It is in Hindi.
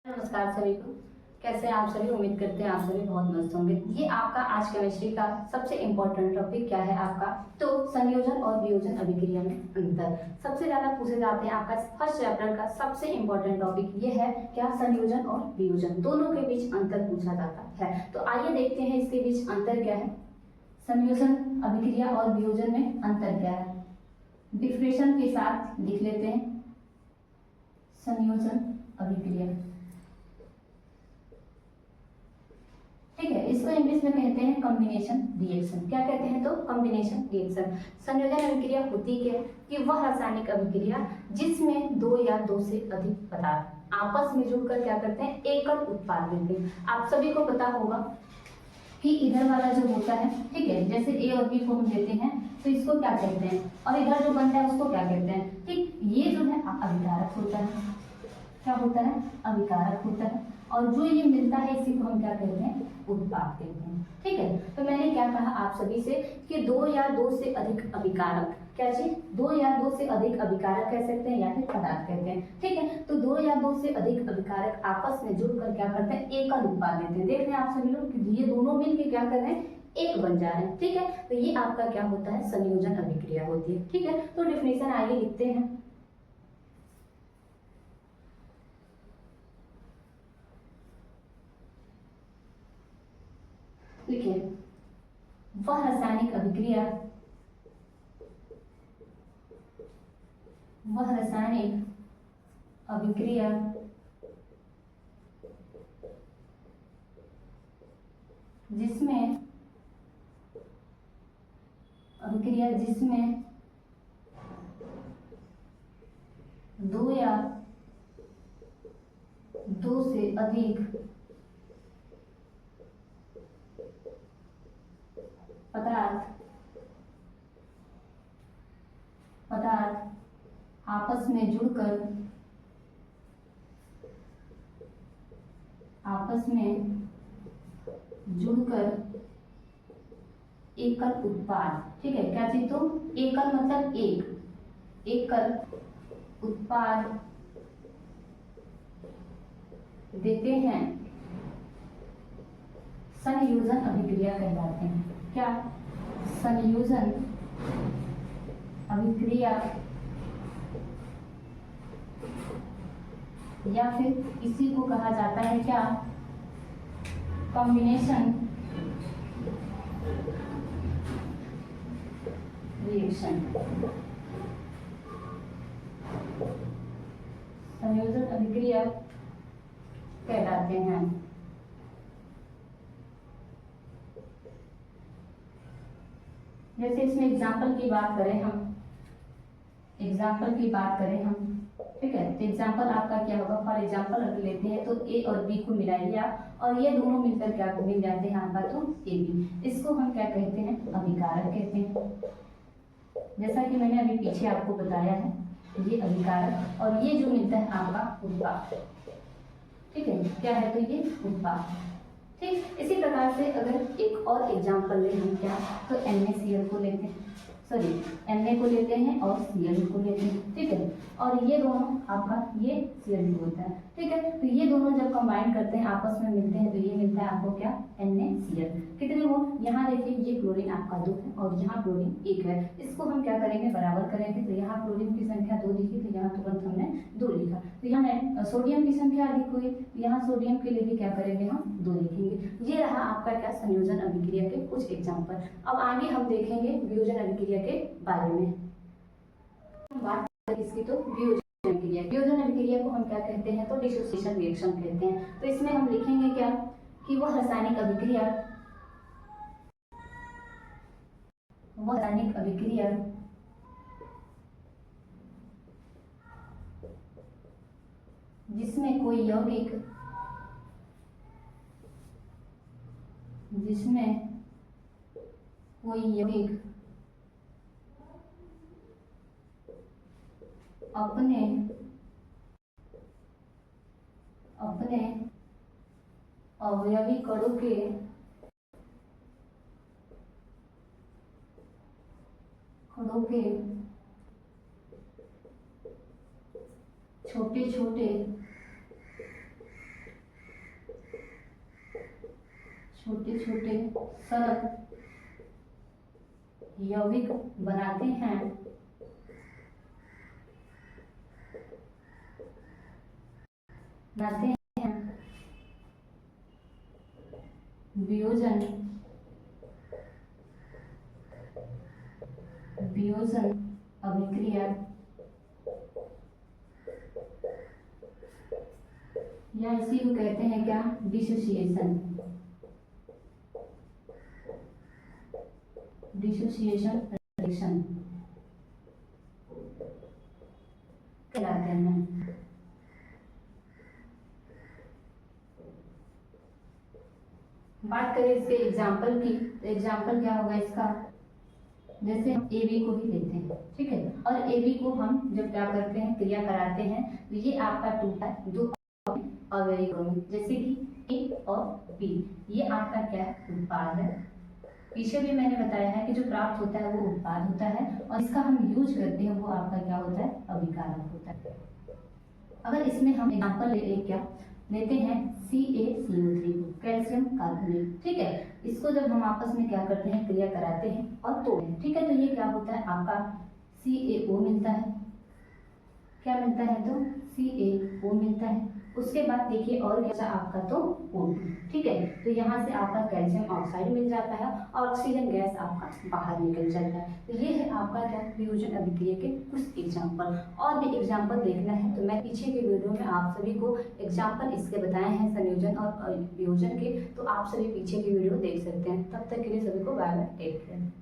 नमस्कार सभी को। कैसे हैं आप सभी? उम्मीद करते हैं आप सभी बहुत मस्त होंगे। ये आपका आज केमिस्ट्री का सबसे इम्पोर्टेंट टॉपिक क्या है आपका? तो संयोजन और वियोजन अभिक्रिया में अंतर सबसे ज्यादा पूछे जाते हैं। आपका फर्स्ट चैप्टर का सबसे इम्पोर्टेंट टॉपिक ये है क्या? संयोजन और वियोजन दोनों के बीच अंतर पूछा जाता है। तो आइए देखते हैं इसके बीच अंतर क्या है। संयोजन अभिक्रिया और वियोजन में अंतर क्या है, डिफरेंशिएशन के साथ लिख लेते हैं। संयोजन अभिक्रिया, ठीक है, इसको इंग्लिश में कहते हैं कॉम्बिनेशन रिएक्शन। क्या कहते हैं? तो कॉम्बिनेशन रिएक्शन। संयोजन अभिक्रिया होती है कि वह रासायनिक अभिक्रिया जिसमें दो या दो से अधिक पदार्थ आपस में जुड़कर क्या करते हैं? एकल उत्पाद देते हैं। आप सभी को पता होगा कि इधर वाला जो होता है, ठीक है, जैसे ए और बी को हम देते हैं तो इसको क्या कहते हैं, और इधर जो बनता है उसको क्या कहते हैं? ठीक, ये जो है अभिकारक होता है। क्या होता है? अभिकारक होता है। और जो ये मिलता है इसी को हम क्या कहते हैं? उत्पाद कहते हैं। ठीक है, तो मैंने क्या कहा आप सभी से कि दो या दो से अधिक अभिकारक, क्या चीज? दो या दो से अधिक अभिकारक कह सकते हैं या फिर पदार्थ कहते हैं। ठीक है, तो दो या दो से अधिक अभिकारक आपस में जुड़कर क्या करते हैं? एकल उत्पाद देते हैं। देख रहे हैं आप सभी लोग कि ये दोनों मिलकर क्या कर रहे हैं? एक बन जा रहे हैं। ठीक है, तो ये आपका क्या होता है? संयोजन अभिक्रिया होती है। ठीक है, तो डिफिनेशन आइए लिखते हैं। लिखिए, वह रासायनिक अभिक्रिया, वह रासायनिक अभिक्रिया जिसमें दो या दो से अधिक पदार्थ आपस में जुड़कर एकल उत्पाद, ठीक है, क्या चीज? तो एकल मतलब एकल उत्पाद देते हैं, संयोजन अभिक्रिया कहलाते हैं। क्या? संयोजन अभिक्रिया, या फिर इसी को कहा जाता है क्या? Combination reaction. संयोजन अभिक्रिया कहलाते हैं। जैसे इसमें एग्जाम्पल की बात करें हम, ठीक है, तो एग्जाम्पल आपका क्या होगा? फॉर एग्जाम्पल अगर लेते हैं तो ए और बी को मिलाइए आप, और ये दोनों मिलकर क्या मिल जाते हैं आपका? तो ए बी। इसको हम क्या कहते हैं? अभिकारक कहते हैं। जैसा कि मैंने अभी पीछे आपको बताया है, ये अभिकारक, और ये जो मिलता है आपका उत्पाद। ठीक है, क्या है? तो ये उत्पाद। ठीक, इसी प्रकार से अगर एक और एग्जाम्पल लें हम, क्या? तो NaCl को लेते हैं, सॉरी Na को लेते हैं और Cl को लेते हैं। ठीक है, और ये दोनों आपका ये Cl होता है। ठीक है, तो ये दोनों जब कंबाइन करते हैं आपस में मिलते हैं तो ये मिलता है आपको क्या? NaCl। कितने मोल? यहाँ देखिए, ये क्लोरीन आपका 2 है और यहाँ क्लोरीन 1 है। इसको हम क्या करेंगे? बराबर करेंगे। तो यहाँ क्लोरीन की संख्या 2 लिखी, तो यहाँ तुरंत हमने 2 लिखा। तो यहाँ सोडियम की संख्या अधिक हुई, यहाँ सोडियम के लिए भी क्या करेंगे? हम 2 लिखेंगे। ये रहा आपका क्या? संयोजन अभिक्रिया के कुछ एग्जाम्पल। अब आगे हम देखेंगे वियोजन अभिक्रिया के बारे में। हम बात करें इसकी, तो वियोजन अभिक्रिया को हम क्या कहते हैं? तो डिसोसिएशन रिएक्शन कहते हैं। तो इसमें हम लिखेंगे क्या? कि वह रासायनिक अभिक्रिया जिसमें कोई यौगिक अपने अवयवी कणों के छोटे छोटे छोटे छोटे सरल यौगिक बनाते हैं वियोजन वियोजन अभिक्रिया या इसी को कहते हैं क्या, डिसोसिएशन। डिसोसिएशन रिएक्शन कहलाते हैं। बात करें इसके एग्जाम्पल की, तो एग्जाम्पल क्या होगा इसका, जैसे हम AB को ही लेते हैं, ठीक है, और AB को हम जब क्या करते हैं, क्रिया कराते हैं, तो ये आपका टूटा दो अवयवी में, जैसे कि A और B, ये आपका क्या है, उत्पाद है। पीछे भी मैंने बताया है कि जो प्राप्त होता है वो उत्पाद होता है, और इसका हम यूज करते हैं वो आपका क्या होता है, अभिकारक होता है। अगर इसमें हम एग्जाम्पल क्या लेते हैं, CaCO3 कैल्शियम कार्बोनेट, ठीक है, इसको जब हम आपस में क्या करते हैं, क्रिया कराते हैं और तोड़ते हैं, ठीक है, तो ये क्या होता है, आपका CaO मिलता है। क्या मिलता है, तो CaO मिलता है। उसके बाद देखिए और क्या आपका, तो O2, ठीक है, तो यहाँ से आपका कैल्शियम ऑक्साइड मिल जाता है और ऑक्सीजन गैस आपका बाहर निकल जाता है। तो ये है आपका क्या, वियोजन अभिक्रिया के कुछ एग्जाम्पल। और भी एग्जाम्पल देखना है तो मैं पीछे के वीडियो में आप सभी को एग्जाम्पल इसके बताए हैं संयोजन और वियोजन के, तो आप सभी पीछे की वीडियो देख सकते हैं। तब तक के लिए सभी को बाय बाय, टेक केयर।